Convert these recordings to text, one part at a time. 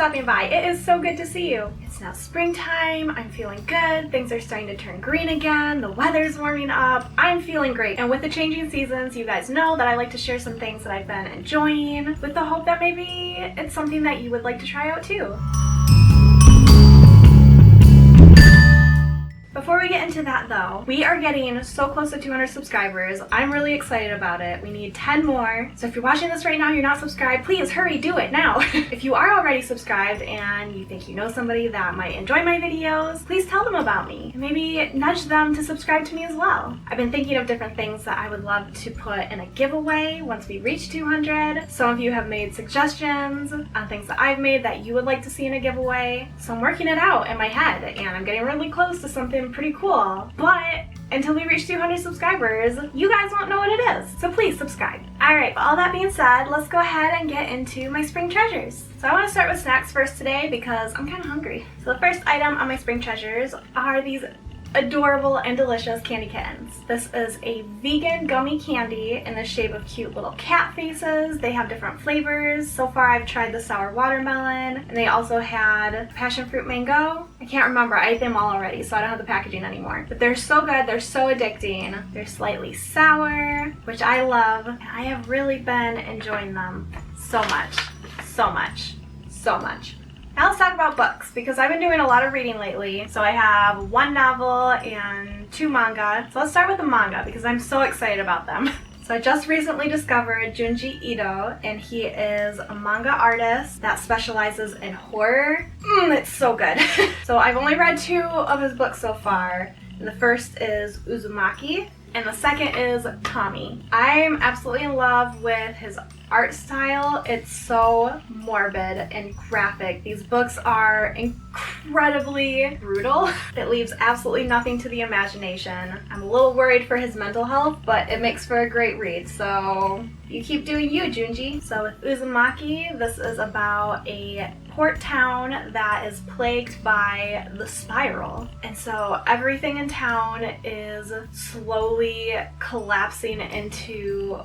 stopping by. It is so good to see you. It's now springtime. I'm feeling good. Things are starting to turn green again. The weather's warming up. I'm feeling great. And with the changing seasons, you guys know that I like to share some things that I've been enjoying with the hope that maybe it's something that you would like to try out too. Before we get into that though, we are getting so close to 200 subscribers. I'm really excited about it. We need 10 more. So if you're watching this right now and you're not subscribed, please hurry, do it now. If you are already subscribed and you think you know somebody that might enjoy my videos, please tell them about me. And maybe nudge them to subscribe to me as well. I've been thinking of different things that I would love to put in a giveaway once we reach 200. Some of you have made suggestions on things that I've made that you would like to see in a giveaway. So I'm working it out in my head and I'm getting really close to something pretty cool, but until we reach 200 subscribers, you guys won't know what it is, so please subscribe. Alright, all that being said, let's go ahead and get into my spring treasures. So I want to start with snacks first today because I'm kind of hungry. So the first item on my spring treasures are these adorable and delicious candy kittens. This is a vegan gummy candy in the shape of cute little cat faces. They have different flavors. So far I've tried the sour watermelon, and they also had passion fruit mango. I can't remember, I ate them all already, so I don't have the packaging anymore. But they're so good, they're so addicting. They're slightly sour, which I love, and I have really been enjoying them so much, so much, so much. Now let's talk about books, because I've been doing a lot of reading lately. So I have 1 novel and 2 manga. So let's start with the manga because I'm so excited about them. So I just recently discovered Junji Ito, and he is a manga artist that specializes in horror. It's so good. So I've only read 2 of his books so far. And the first is Uzumaki, and the second is Tommy. I'm absolutely in love with his art style. It's so morbid and graphic. These books are incredibly brutal. It leaves absolutely nothing to the imagination. I'm a little worried for his mental health, but it makes for a great read. So you keep doing you, Junji. So with Uzumaki, this is about a port town that is plagued by the spiral. And so everything in town is slowly collapsing into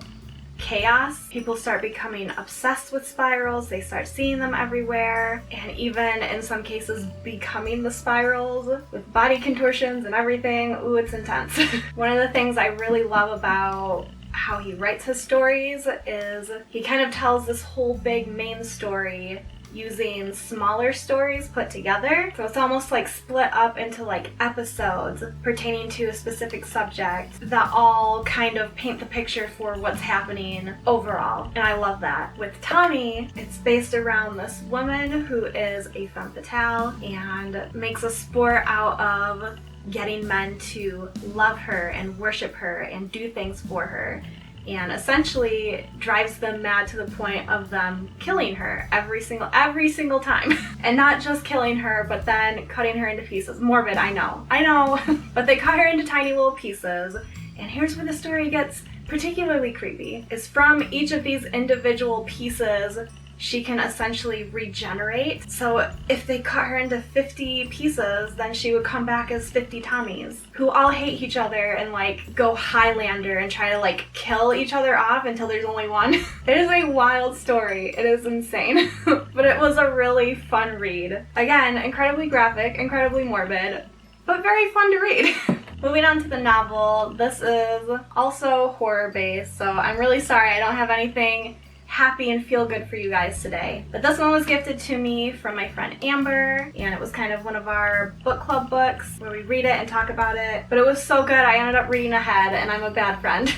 chaos. People start becoming obsessed with spirals. They start seeing them everywhere, and even in some cases becoming the spirals with body contortions and everything. Ooh, it's intense. One of the things I really love about how he writes his stories is he kind of tells this whole big main story using smaller stories put together. So it's almost like split up into like episodes pertaining to a specific subject that all kind of paint the picture for what's happening overall. And I love that. With Tommy, it's based around this woman who is a femme fatale and makes a sport out of getting men to love her and worship her and do things for her, and essentially drives them mad to the point of them killing her every single time. And not just killing her, but then cutting her into pieces. Morbid, I know. But they cut her into tiny little pieces. And here's where the story gets particularly creepy. Is from each of these individual pieces, she can essentially regenerate. So if they cut her into 50 pieces, then she would come back as 50 Tommies, who all hate each other and like go Highlander and try to like kill each other off until there's only one. It is a wild story. It is insane. But it was a really fun read. Again, incredibly graphic, incredibly morbid, but very fun to read. Moving on to the novel, this is also horror-based, so I'm really sorry I don't have anything happy and feel good for you guys today. But this one was gifted to me from my friend Amber, and it was kind of one of our book club books where we read it and talk about it. But it was so good I ended up reading ahead, and I'm a bad friend.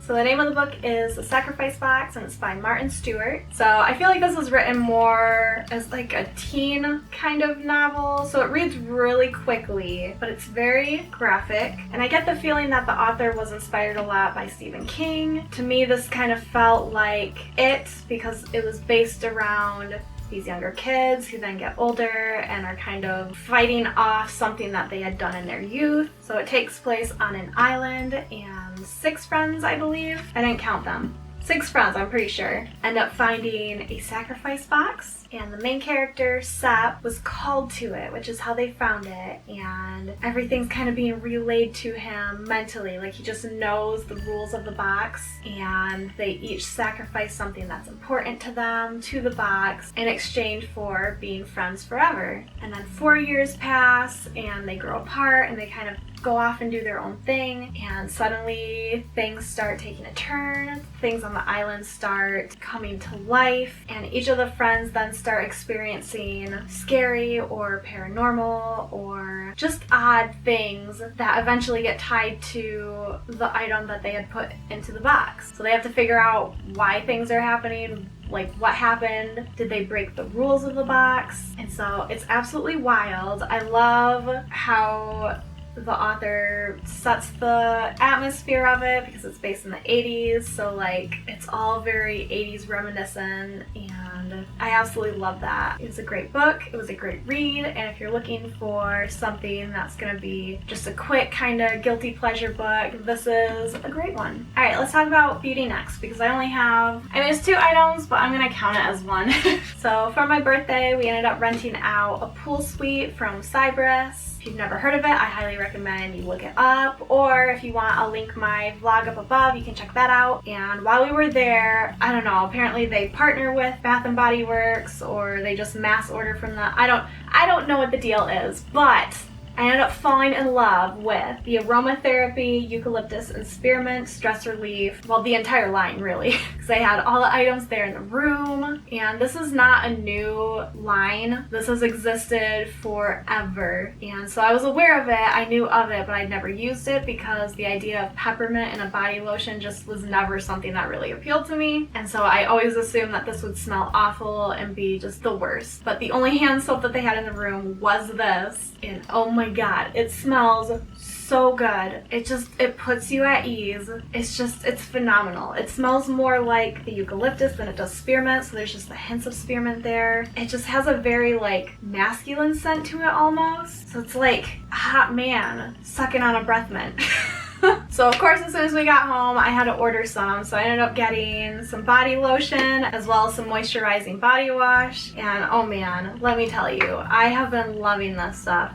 So the name of the book is The Sacrifice Box, and it's by Martin Stewart. So I feel like this was written more as like a teen kind of novel, so it reads really quickly, but it's very graphic. And I get the feeling that the author was inspired a lot by Stephen King. To me, this kind of felt like it, because it was based around these younger kids who then get older and are kind of fighting off something that they had done in their youth. So it takes place on an island, and 6 friends, I believe. I didn't count them. 6 friends, I'm pretty sure, end up finding a sacrifice box. And the main character, Sap, was called to it, which is how they found it. And everything's kind of being relayed to him mentally. Like, he just knows the rules of the box. And they each sacrifice something that's important to them to the box in exchange for being friends forever. And then 4 years pass, and they grow apart, and they kind of go off and do their own thing, and suddenly things start taking a turn. Things on the island start coming to life, and each of the friends then start experiencing scary or paranormal or just odd things that eventually get tied to the item that they had put into the box. So they have to figure out why things are happening, like what happened, did they break the rules of the box? And so it's absolutely wild. I love how the author sets the atmosphere of it because it's based in the 80s, so like it's all very 80s reminiscent, and I absolutely love that. It was a great book, it was a great read, and if you're looking for something that's gonna be just a quick kind of guilty pleasure book, this is a great one. Alright, let's talk about beauty next, because I only have, I mean it's 2 items, but I'm gonna count it as one. So for my birthday, we ended up renting out a pool suite from Cyprus. If you've never heard of it, I highly recommend you look it up, or if you want, I'll link my vlog up above, you can check that out. And while we were there, I don't know, apparently they partner with Bath and Body Works, or they just mass order from the, I don't know what the deal is, but I ended up falling in love with the aromatherapy, eucalyptus and spearmint stress relief. Well, the entire line really, because I had all the items there in the room. And this is not a new line. This has existed forever. And so I was aware of it, I knew of it, but I'd never used it because the idea of peppermint in a body lotion just was never something that really appealed to me. And so I always assumed that this would smell awful and be just the worst. But the only hand soap that they had in the room was this. And oh my god, it smells so good. It puts you at ease. It's phenomenal. It smells more like the eucalyptus than it does spearmint, so there's just the hints of spearmint there. It just has a very like masculine scent to it almost. So it's like a hot man sucking on a breath mint. So of course, as soon as we got home, I had to order some, so I ended up getting some body lotion as well as some moisturizing body wash, and oh man, let me tell you, I have been loving this stuff.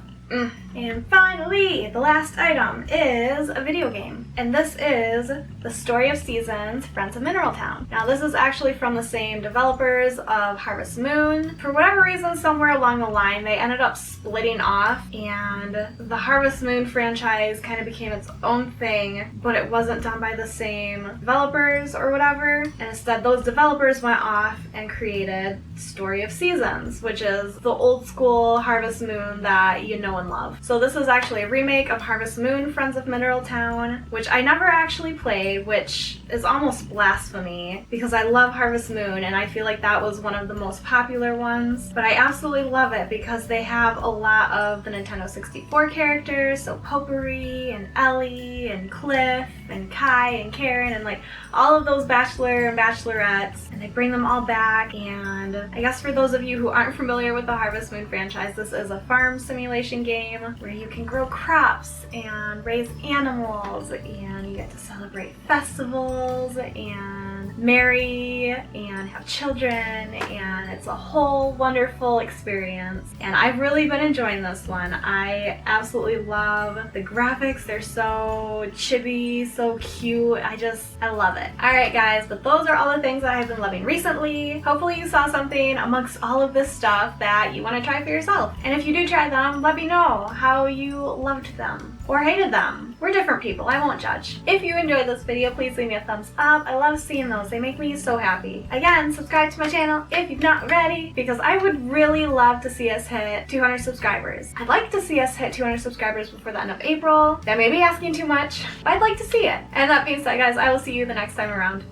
And finally, the last item is a video game, and this is The Story of Seasons, Friends of Mineral Town. Now this is actually from the same developers of Harvest Moon. For whatever reason, somewhere along the line, they ended up splitting off, and the Harvest Moon franchise kind of became its own thing, but it wasn't done by the same developers or whatever, and instead those developers went off and created Story of Seasons, which is the old school Harvest Moon that you know and love. So this is actually a remake of Harvest Moon, Friends of Mineral Town, which I never actually played, which is almost blasphemy because I love Harvest Moon and I feel like that was one of the most popular ones. But I absolutely love it because they have a lot of the Nintendo 64 characters, so Potpourri and Ellie and Cliff and Kai and Karen and like all of those bachelor and bachelorettes, and they bring them all back. And I guess for those of you who aren't familiar with the Harvest Moon franchise, this is a farm simulation game where you can grow crops and raise animals, and you get to celebrate festivals and marry and have children, and it's a whole wonderful experience. And I've really been enjoying this one. I absolutely love the graphics. They're so chibi, so cute. I love it. Alright guys, but those are all the things that I've been loving recently. Hopefully you saw something amongst all of this stuff that you want to try for yourself. And if you do try them, let me know how you loved them or hated them. We're different people, I won't judge. If you enjoyed this video, please leave me a thumbs up. I love seeing those, they make me so happy. Again, subscribe to my channel if you've not already, because I would really love to see us hit 200 subscribers. I'd like to see us hit 200 subscribers before the end of April. That may be asking too much, but I'd like to see it. And that being said guys, I will see you the next time around.